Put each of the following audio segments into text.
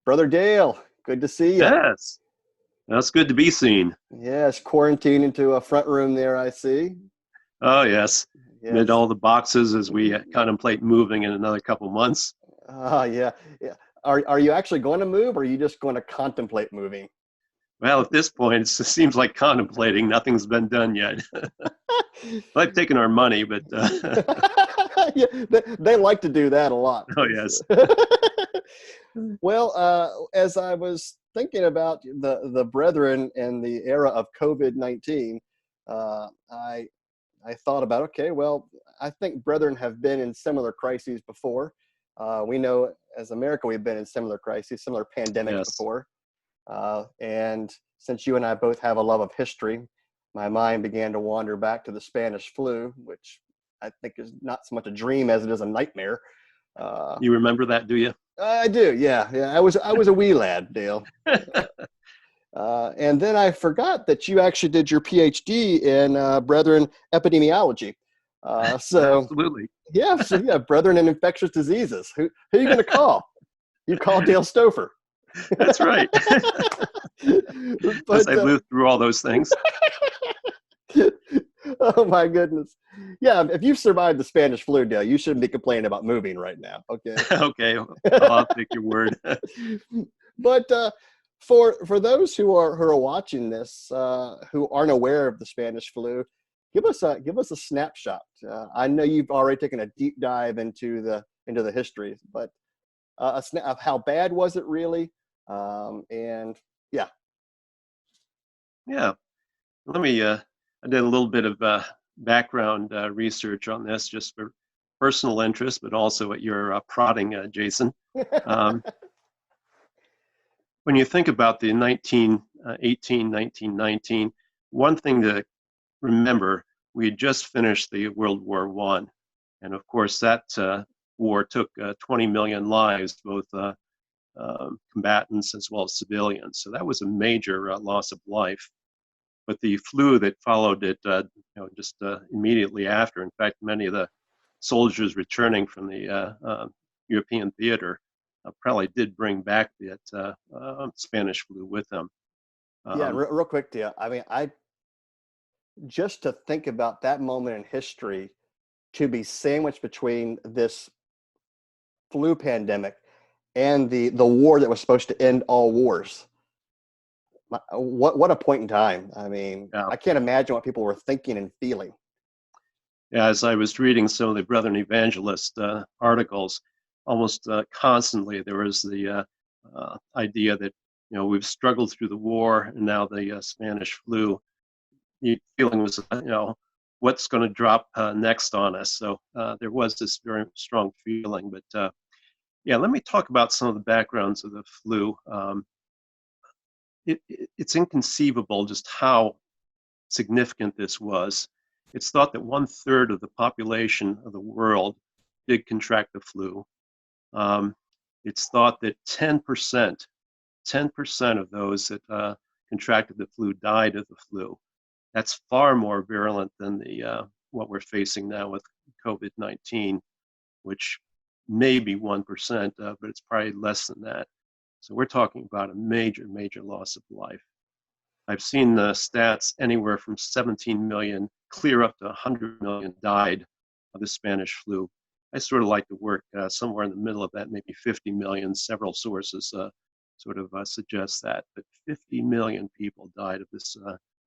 Brother Dale, good to see you. Yes, that's good to be seen. Yes, quarantine into a front room there, I see. Oh, yes. Amid Yes. all the boxes as we contemplate moving in another couple months. Yeah, yeah. Are you actually going to move, or are you just going to contemplate moving? Well, at this point, it seems like contemplating. Nothing's been done yet. I've taken our money, but Yeah, they like to do that a lot. oh, yes. Well, as I was thinking about the brethren and the era of COVID-19, I thought about, okay, well, I think brethren have been in similar crises before. We know as America, we've been in similar crises, similar pandemics Yes. before. And since you and I both have a love of history, my mind began to wander back to the Spanish flu, which I think is not so much a dream as it is a nightmare. Uh, You remember that, do you? I do, yeah, yeah. I was a wee lad, Dale. And then I forgot that you actually did your PhD in Brethren epidemiology. So Absolutely. yeah, Brethren in infectious diseases. Who are you going to call? You call Dale Stoffer. That's right. As But I lived through all those things. oh my goodness, yeah. If you've survived the Spanish flu, Dale, you shouldn't be complaining about moving right now. Okay. Okay, I'll take your word. But for those who are watching this, who aren't aware of the Spanish flu, give us a snapshot. I know you've already taken a deep dive into the history, but of how bad was it really? And yeah, Yeah. Let me, I did a little bit of background research on this just for personal interest, but also at your prodding, Jason. Um, when you think about the 1918, 1919, one thing to remember, we had just finished the World War I. And of course, that war took 20 million lives, both combatants as well as civilians. So that was a major loss of life. But the flu that followed it, just immediately after. In fact, many of the soldiers returning from the European theater probably did bring back that Spanish flu with them. yeah. Um, Real quick, Dale. I mean, I just to think about that moment in history to be sandwiched between this flu pandemic and the war that was supposed to end all wars. What a point in time. I mean, yeah, I can't imagine what people were thinking and feeling. as I was reading some of the Brethren Evangelist articles, almost constantly there was the idea that we've struggled through the war and now the Spanish flu. The feeling was what's going to drop next on us. So there was this very strong feeling. But yeah, let me talk about some of the backgrounds of the flu. It's inconceivable just how significant this was. It's thought that 1/3 of the population of the world did contract the flu. Um, it's thought that 10% of those that contracted the flu died of the flu. That's far more virulent than the what we're facing now with COVID-19, which may be 1%, but it's probably less than that. So we're talking about a major, major loss of life. I've seen the stats anywhere from 17 million clear up to 100 million died of the Spanish flu. I sort of like to work somewhere in the middle of that, maybe 50 million. Several sources sort of suggest that, but 50 million people died of this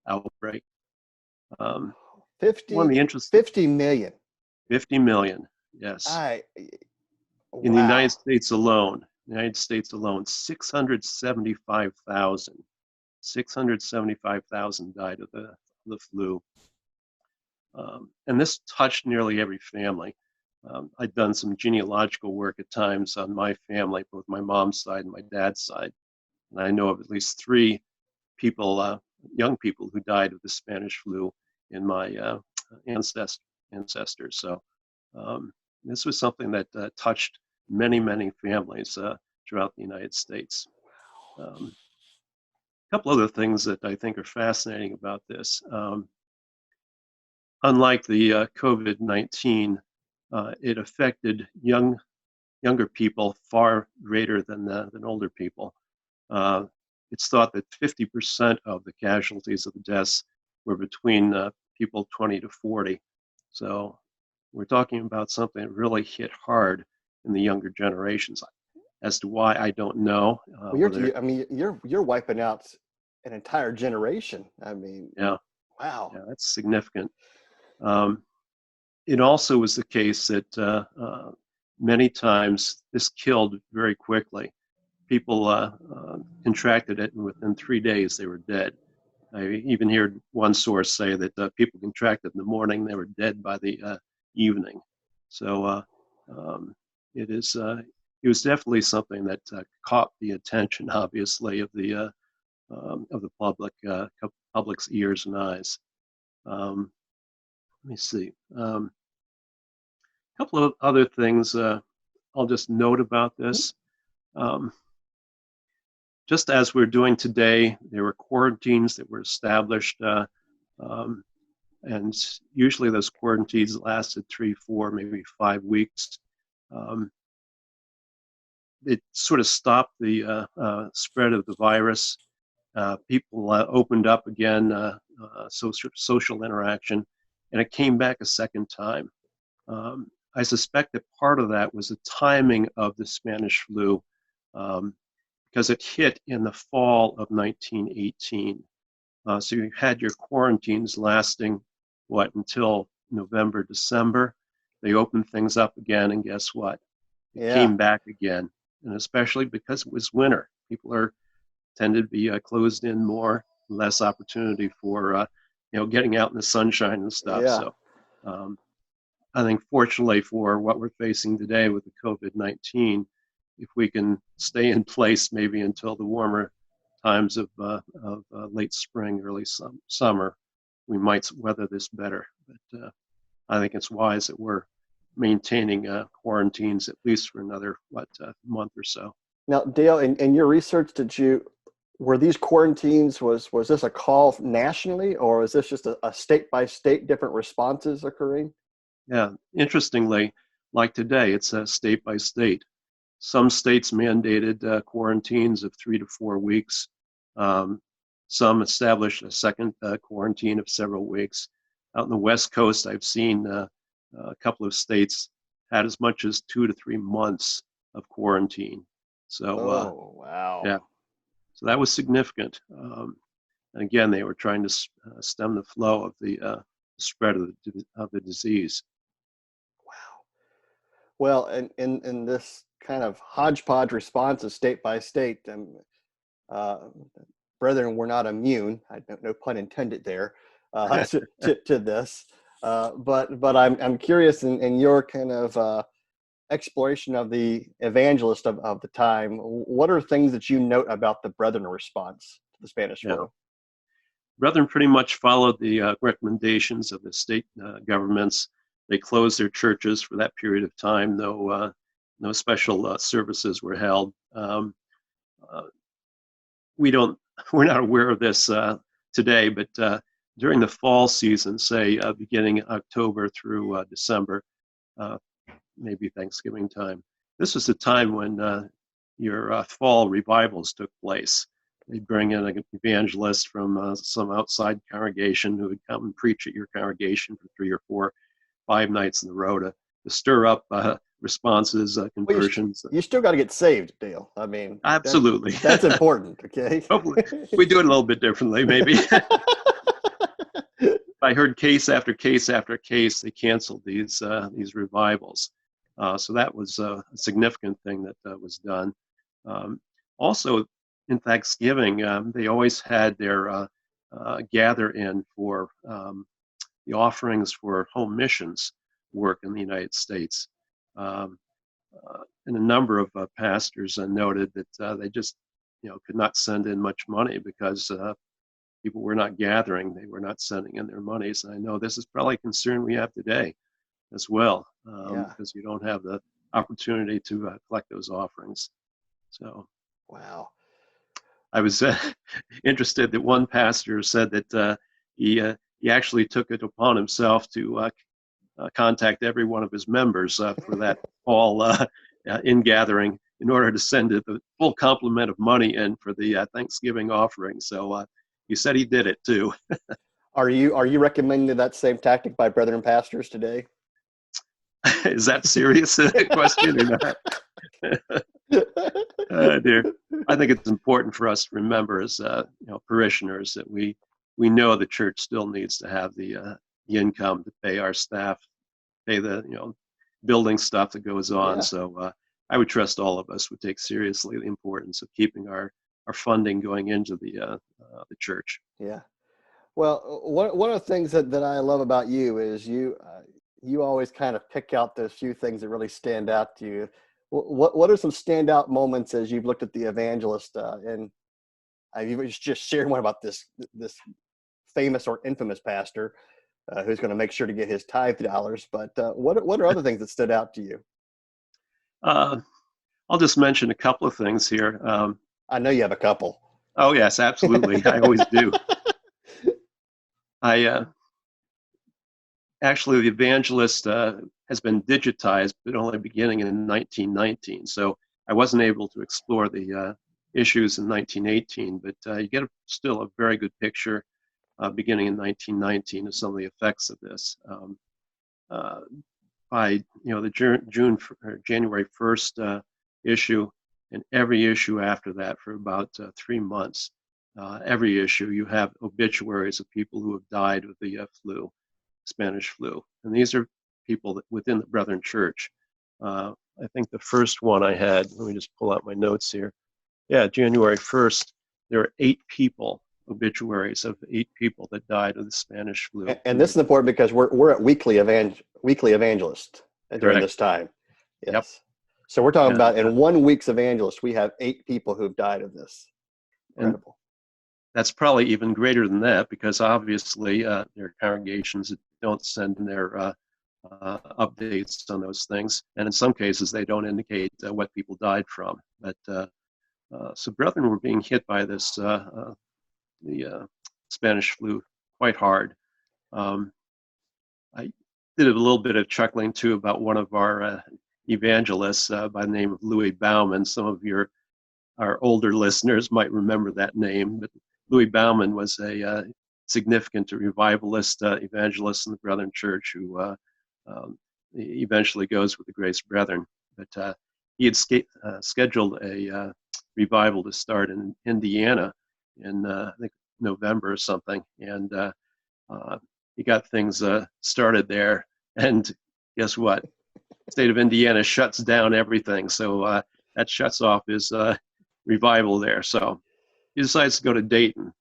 outbreak. Um, one of 50, the interesting 50 million. 50 million, yes. I In the Wow. United States alone, 675,000 died of the flu. And this touched nearly every family. I'd done some genealogical work at times on my family, both my mom's side and my dad's side. And I know of at least three people, young people, who died of the Spanish flu in my ancestors. So this was something that touched many, many families throughout the United States. A couple other things that I think are fascinating about this. Unlike the COVID-19, it affected young younger people far greater than older people. It's thought that 50% of the casualties of the deaths were between people 20 to 40. So we're talking about something that really hit hard in the younger generations. As to why, I don't know. Well, you're wiping out an entire generation. I mean, yeah, wow. Yeah, that's significant. It also was the case that many times this killed very quickly. People contracted it, and within 3 days they were dead. I even heard one source say that people contracted in the morning, they were dead by the evening. So it was definitely something that caught the attention, obviously, of the public's ears and eyes. Let me see. A couple of other things I'll just note about this. Just as we're doing today, there were quarantines that were established, and usually those quarantines lasted 3, 4, maybe 5 weeks. It sort of stopped the spread of the virus. People opened up again, social interaction, and it came back a second time. I suspect that part of that was the timing of the Spanish flu, because it hit in the fall of 1918. So you had your quarantines lasting, until November, December. They opened things up again, and guess what? It came back again, and especially because it was winter. People tended to be closed in more, less opportunity for getting out in the sunshine and stuff. Yeah. So I think fortunately for what we're facing today with the COVID-19, if we can stay in place maybe until the warmer times of late spring, early summer, we might weather this better. But I think it's wise that we're maintaining quarantines at least for another month or so. Now, Dale, in your research, were these quarantines, was this a call nationally, or is this just a state by state different responses occurring? Yeah, interestingly, like today, it's a state by state. Some states mandated quarantines of 3 to 4 weeks. Some established a second quarantine of several weeks. Out in the West Coast, I've seen a couple of states had as much as 2 to 3 months of quarantine. So, wow. Yeah, so that was significant. And again, they were trying to stem the flow of the spread of the disease. Wow. Well, in this kind of hodgepodge responses state by state, brethren, we're not immune. No pun intended there to this. But I'm curious in your kind of exploration of the evangelist of the time. What are things that you note about the Brethren response to the Spanish flu? Brethren pretty much followed the recommendations of the state governments. They closed their churches for that period of time. No special services were held. We're not aware of this today, but during the fall season, say beginning October through December, maybe Thanksgiving time, this was the time when your fall revivals took place. They'd bring in an evangelist from some outside congregation who would come and preach at your congregation for 3 or 4, 5 nights in a row to stir up responses, conversions. Well, you still got to get saved, Dale. I mean, absolutely, that's important. Okay, hopefully we do it a little bit differently, maybe. I heard case after case after case they canceled these revivals, so that was a significant thing that was done. Also, in Thanksgiving, they always had their gather in for the offerings for home missions work in the United States. And a number of pastors noted that they just could not send in much money because people were not gathering. They were not sending in their monies. And I know this is probably a concern we have today as well, because you don't have the opportunity to collect those offerings. So, wow. I was interested that one pastor said that he actually took it upon himself to contact every one of his members for that fall ingathering in order to send it the full complement of money in for the Thanksgiving offering. So he said he did it too. Are you recommending that same tactic by brethren pastors today? Is that serious question or not? Dear, I think it's important for us to remember as parishioners that we know the church still needs to have the income to pay our staff, pay the building stuff that goes on. Yeah. So I would trust all of us would take seriously the importance of keeping our funding going into the church. Yeah. Well, one of the things that I love about you is you always kind of pick out those few things that really stand out to you. What are some standout moments as you've looked at the evangelist and you just shared one about this famous or infamous pastor who's going to make sure to get his tithe dollars. But what are other things that stood out to you? I'll just mention a couple of things here. I know you have a couple. Oh yes, absolutely. I always do. Actually, the evangelist has been digitized, but only beginning in 1919. So I wasn't able to explore the issues in 1918, but you get still a very good picture beginning in 1919 of some of the effects of this. By the January 1st issue, and every issue after that for about 3 months, every issue you have obituaries of people who have died of the Spanish flu, and these are people that within the Brethren Church. I think the first one I had, let me just pull out my notes here. Yeah, January 1st, there are 8 people, obituaries of 8 people that died of the Spanish flu. And this is important because we're at weekly evangelist during this time. Yes. Yep. So we're talking about in 1 week's evangelist, we have 8 people who've died of this. Incredible. That's probably even greater than that because obviously there are congregations that don't send in their updates on those things, and in some cases they don't indicate what people died from. But so brethren were being hit by this the Spanish flu quite hard. I did a little bit of chuckling too about one of our evangelists by the name of Louis Bauman. Some of our older listeners might remember that name, but Louis Bauman was a significant revivalist evangelist in the Brethren Church who eventually goes with the Grace Brethren. But he had scheduled a revival to start in Indiana in I think November or something, and he got things started there. And guess what? The state of Indiana shuts down everything, so that shuts off his revival there. So he decides to go to Dayton,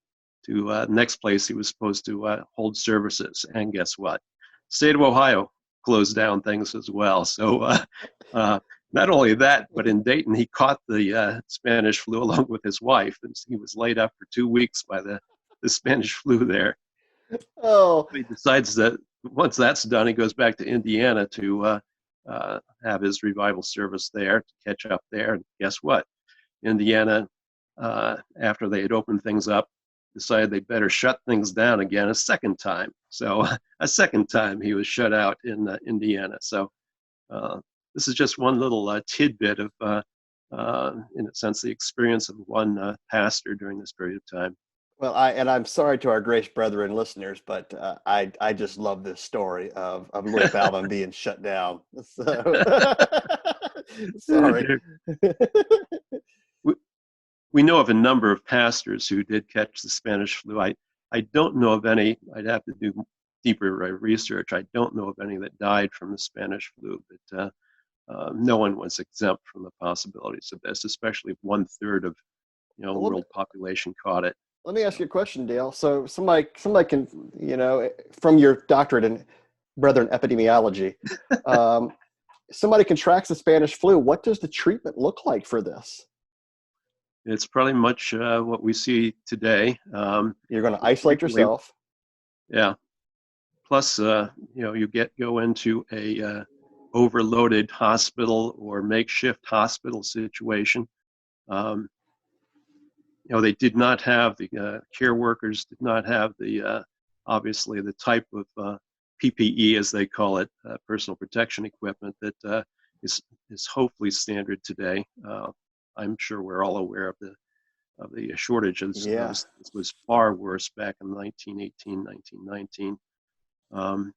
to the next place he was supposed to hold services. And guess what? State of Ohio closed down things as well. So not only that, but in Dayton, he caught the Spanish flu along with his wife. And he was laid up for 2 weeks by the Spanish flu there. Oh. He decides that once that's done, he goes back to Indiana to have his revival service there, to catch up there. And guess what? Indiana, after they had opened things up, decided they better shut things down again a second time. So a second time he was shut out in Indiana. So this is just one little tidbit of, in a sense, the experience of one pastor during this period of time. Well, I'm sorry to our Grace Brethren listeners, but I just love this story of Louis Bauman being shut down. So sorry. We know of a number of pastors who did catch the Spanish flu. I don't know of any. I'd have to do deeper research. I don't know of any that died from the Spanish flu, but no one was exempt from the possibilities of this, especially if 1/3 of world population caught it. Let me ask you a question, Dale. So somebody can, from your doctorate in Brethren epidemiology, somebody contracts the Spanish flu. What does the treatment look like for this? It's probably much what we see today. You're going to isolate yourself. Yeah. Plus, you go into a overloaded hospital or makeshift hospital situation. They did not have the care workers did not have the obviously the type of PPE, as they call it, personal protection equipment that is is hopefully standard today. I'm sure we're all aware of the shortages. Yeah. This was far worse back in 1918, 1919.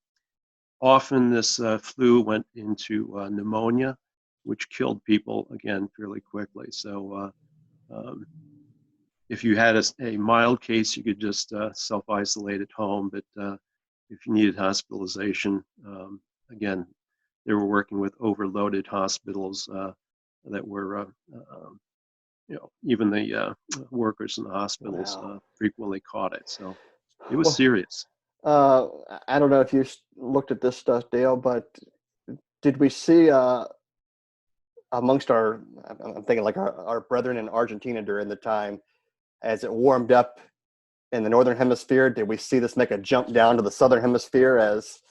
Often this flu went into pneumonia, which killed people, again, fairly quickly. So if you had a mild case, you could just self-isolate at home. But if you needed hospitalization, again, they were working with overloaded hospitals that were, even the workers in the hospitals Wow. frequently caught it. So it was Well, serious. I don't know if you looked at this stuff, Dale, but did we see amongst I'm thinking like our brethren in Argentina during the time, as it warmed up in the northern hemisphere, did we see this make a jump down to the southern hemisphere as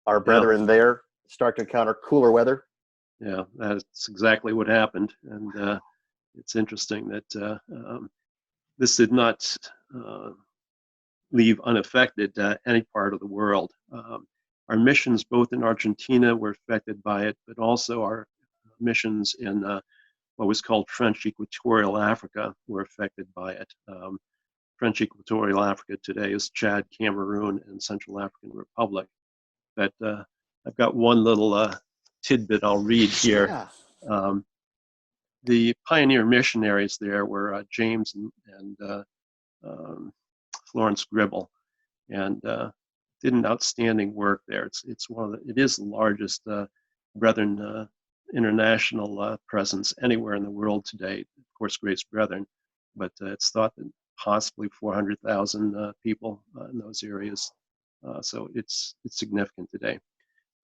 our Yeah, brethren there start to encounter cooler weather? yeah, that's exactly what happened. And it's interesting that this did not leave unaffected any part of the world. Our missions, both in Argentina, were affected by it, but also our missions in what was called French Equatorial Africa were affected by it. French Equatorial Africa today is Chad, Cameroon, and Central African Republic. But I've got one little tidbit I'll read here. Yeah. The pioneer missionaries there were James and Florence Gribble, and did an outstanding work there. It is the largest Brethren international presence anywhere in the world today. Of course, Grace Brethren, but it's thought that possibly 400,000 people in those areas. So it's significant today.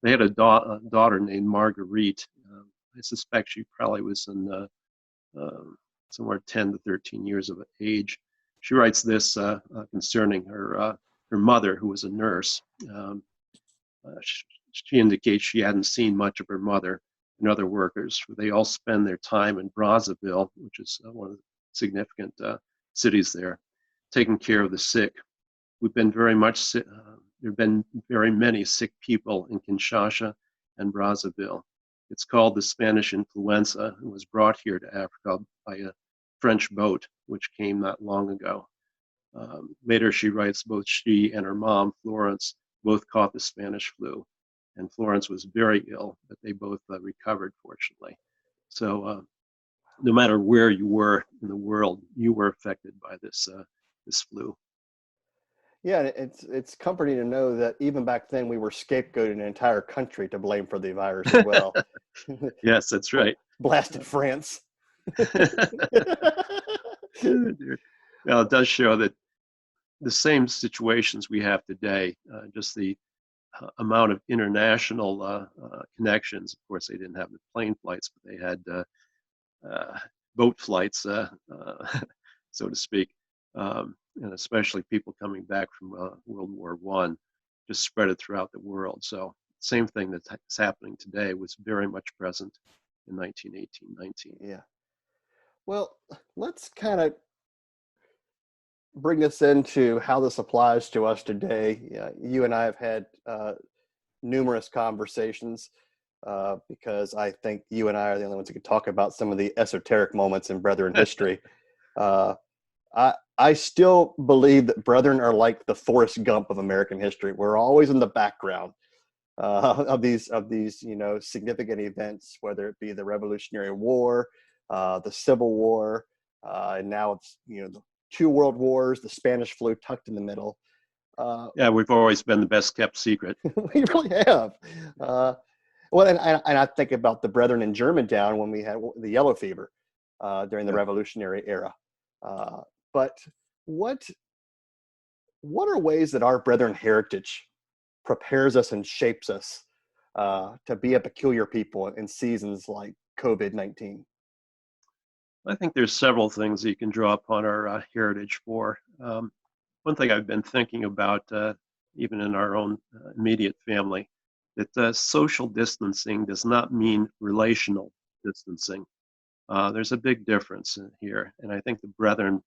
They had a daughter named Marguerite. I suspect she probably was in somewhere 10 to 13 years of age. She writes this concerning her mother, who was a nurse. She indicates she hadn't seen much of her mother and other workers, for they all spend their time in Brazzaville, which is one of the significant cities there, taking care of the sick. We've been very much sick. There have been very many sick people in Kinshasa and Brazzaville. It's called the Spanish influenza and was brought here to Africa by a French boat, which came not long ago. Later, she writes, both she and her mom, Florence, both caught the Spanish flu. And Florence was very ill, but they both recovered, fortunately. So no matter where you were in the world, you were affected by this flu. Yeah, it's comforting to know that even back then we were scapegoating an entire country to blame for the virus as well. Yes, that's right. Blasted France. Well, it does show that the same situations we have today, just the amount of international connections. Of course, they didn't have the plane flights, but they had boat flights, so to speak, and especially people coming back from World War I, just spread it throughout the world. So same thing that's happening today was very much present in 1918, 19. Yeah. Well, let's kind of bring this into how this applies to us today. You and I have had numerous conversations because I think you and I are the only ones who can talk about some of the esoteric moments in Brethren history. I still believe that Brethren are like the Forrest Gump of American history. We're always in the background of these significant events, whether it be the Revolutionary War, the Civil War, and now it's the 2 world wars, the Spanish flu tucked in the middle. Yeah, we've always been the best kept secret. We really have. Well, and I think about the Brethren in Germantown when we had the yellow fever during the Revolutionary era. But what are ways that our Brethren heritage prepares us and shapes us to be a peculiar people in seasons like COVID-19? I think there's several things that you can draw upon our heritage for. One thing I've been thinking about, even in our own immediate family, that social distancing does not mean relational distancing. There's a big difference here. And I think the Brethren,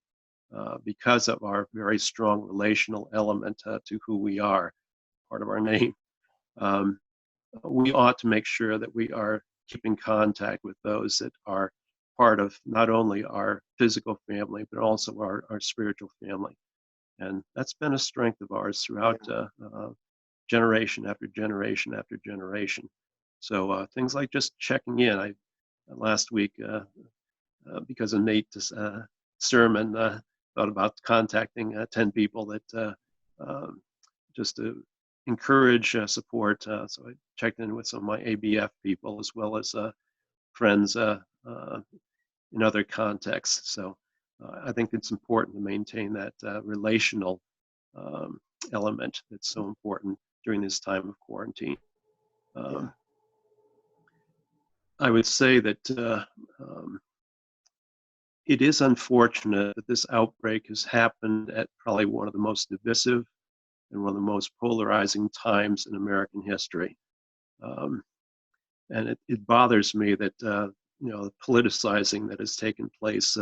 because of our very strong relational element to who we are, part of our name, we ought to make sure that we are keep in contact with those that are part of not only our physical family, but also our spiritual family. And that's been a strength of ours throughout generation after generation after generation. So things like just checking in. I last week, because of Nate's sermon, thought about contacting 10 people that just to encourage support. So I checked in with some of my ABF people as well as friends in other contexts. So I think it's important to maintain that relational element that's so important during this time of quarantine. I would say that it is unfortunate that this outbreak has happened at probably one of the most divisive and one of the most polarizing times in American history. And it bothers me that the politicizing that has taken place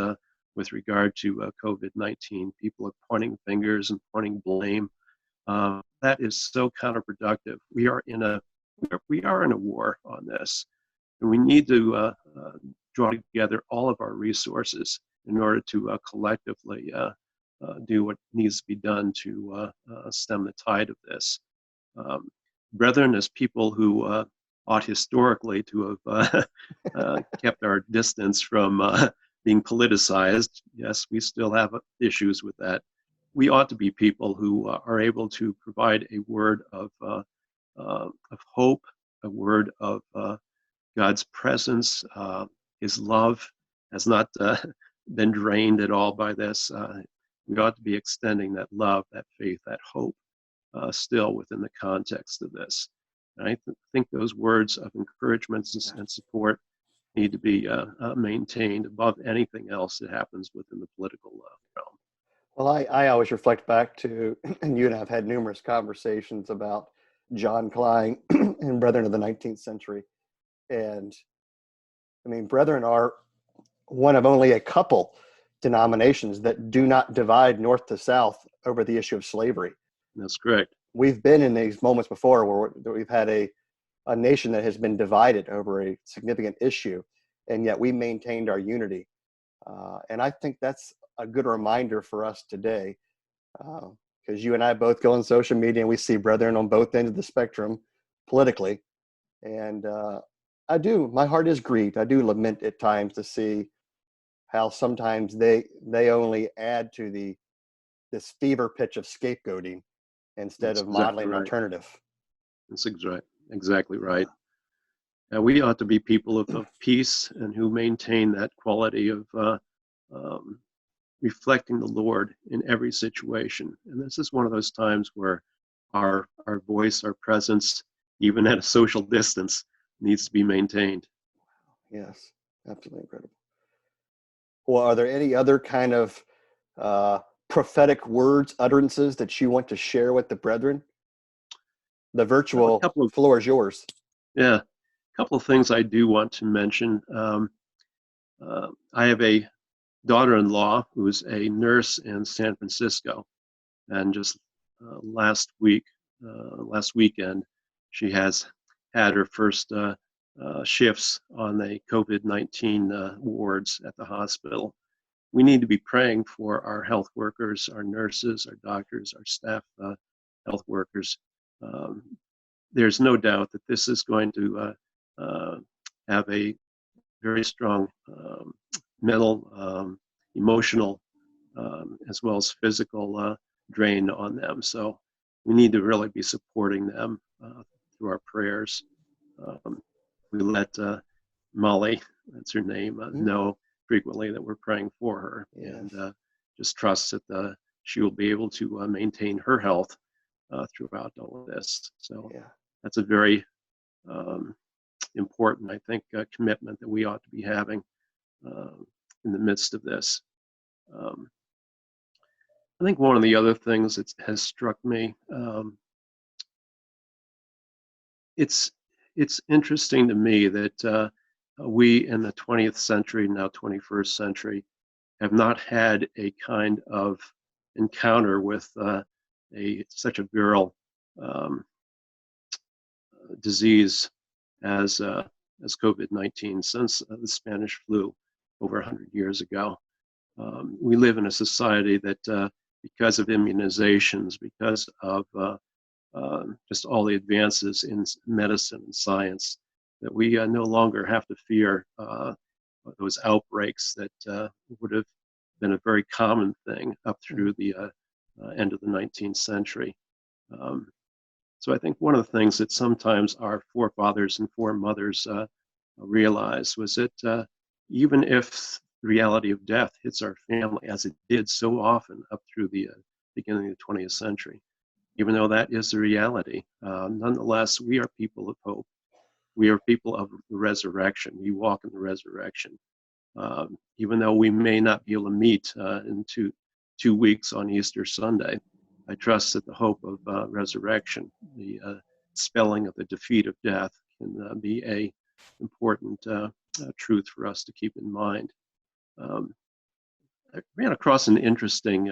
with regard to COVID-19. People are pointing fingers and pointing blame. That is so counterproductive. We are in a war on this, and we need to draw together all of our resources in order to collectively do what needs to be done to stem the tide of this. Brethren, as people who ought historically to have kept our distance from being politicized, yes, we still have issues with that. We ought to be people who are able to provide a word of hope, a word of God's presence. His love has not been drained at all by this. We ought to be extending that love, that faith, that hope still within the context of this. And I think those words of encouragement and support need to be maintained above anything else that happens within the political realm. Well, I always reflect back to, and you and I have had numerous conversations about John Klein and Brethren of the 19th century. And I mean, Brethren are one of only a couple denominations that do not divide north to south over the issue of slavery. That's correct. We've been in these moments before where we've had a nation that has been divided over a significant issue, and yet we maintained our unity. And I think that's a good reminder for us today, because you and I both go on social media and we see brethren on both ends of the spectrum politically. And my heart is grieved. I do lament at times to see how sometimes they only add to this fever pitch of scapegoating instead of modeling an alternative. That's exactly right. And we ought to be people of peace and who maintain that quality of reflecting the Lord in every situation. And this is one of those times where our voice, our presence, even at a social distance, needs to be maintained. Yes, absolutely incredible. Well, are there any other kind of prophetic words, utterances that you want to share with the brethren? The virtual floor is yours. Yeah, a couple of things I do want to mention. I have a daughter-in-law who's a nurse in San Francisco, and just last weekend, she has had her first shifts on the COVID-19 wards at the hospital. We need to be praying for our health workers, our nurses, our doctors, our staff health workers. There's no doubt that this is going to have a very strong mental, emotional, as well as physical drain on them. So we need to really be supporting them through our prayers. We let Molly, that's her name, know frequently that we're praying for her, and just trust that she will be able to maintain her health throughout all of this. So that's a very important, I think, commitment that we ought to be having in the midst of this. I think one of the other things that has struck me, it's interesting to me that we in the 20th century, now 21st century, have not had a kind of encounter with such a virile disease as as COVID-19 since the Spanish flu over 100 years ago. We live in a society that, because of immunizations, because of just all the advances in medicine and science, that we no longer have to fear those outbreaks that would have been a very common thing up through the end of the 19th century. So I think one of the things that sometimes our forefathers and foremothers realized was that even if the reality of death hits our family, as it did so often up through the beginning of the 20th century, even though that is the reality, nonetheless, we are people of hope. We are people of the resurrection. We walk in the resurrection. Even though we may not be able to meet in two weeks on Easter Sunday, I trust that the hope of resurrection, the spelling of the defeat of death, can be a important truth for us to keep in mind. I ran across an interesting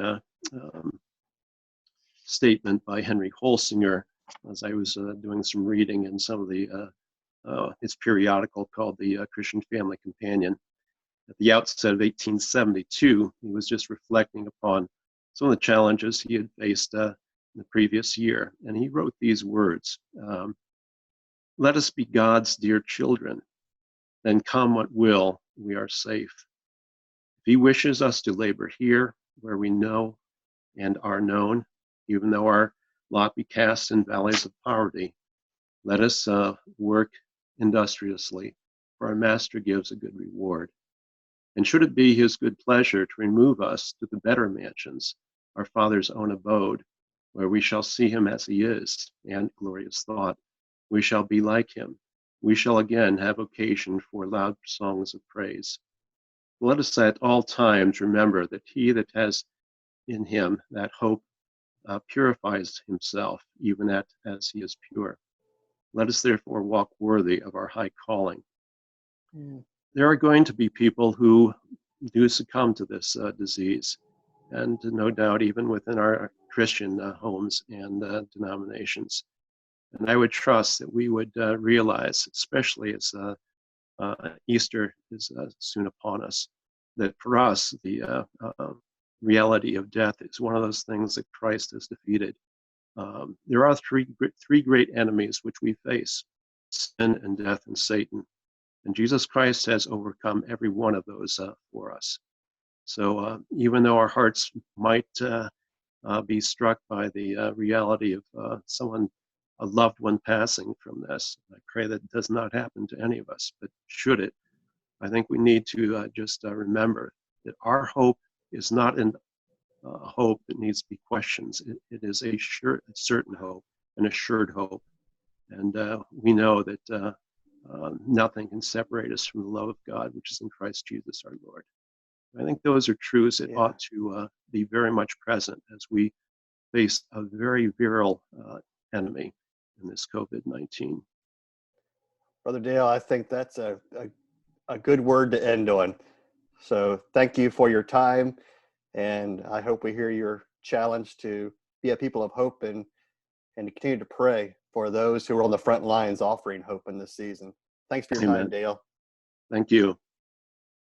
statement by Henry Holsinger as I was doing some reading in some of the his periodical called the Christian Family Companion. At the outset of 1872, he was just reflecting upon some of the challenges he had faced in the previous year. And he wrote these words, "Let us be God's dear children, then come what will, we are safe. If he wishes us to labor here, where we know and are known, even though our lot be cast in valleys of poverty, let us work industriously, for our Master gives a good reward. And should it be his good pleasure to remove us to the better mansions, our Father's own abode, where we shall see him as he is, and, glorious thought, we shall be like him, we shall again have occasion for loud songs of praise. Let us at all times remember that he that has in him that hope purifies himself, even as he is pure. Let us therefore walk worthy of our high calling." There are going to be people who do succumb to this disease, and no doubt even within our Christian homes and denominations. And I would trust that we would realize, especially as Easter is soon upon us, that for us, the reality of death is one of those things that Christ has defeated. There are three great enemies which we face: sin and death and Satan. And Jesus Christ has overcome every one of those for us. So even though our hearts might be struck by the reality of a loved one passing from this, I pray that it does not happen to any of us. But should it, I think we need to just remember that our hope is not in hope that needs to be questioned. It is a certain hope, an assured hope. And we know that nothing can separate us from the love of God, which is in Christ Jesus our Lord. I think those are truths that ought to be very much present as we face a very virile enemy in this COVID-19. Brother Dale, I think that's a good word to end on. So thank you for your time, and I hope we hear your challenge to be a people of hope and to continue to pray for those who are on the front lines offering hope in this season. Thanks for your time, Dale. Thank you.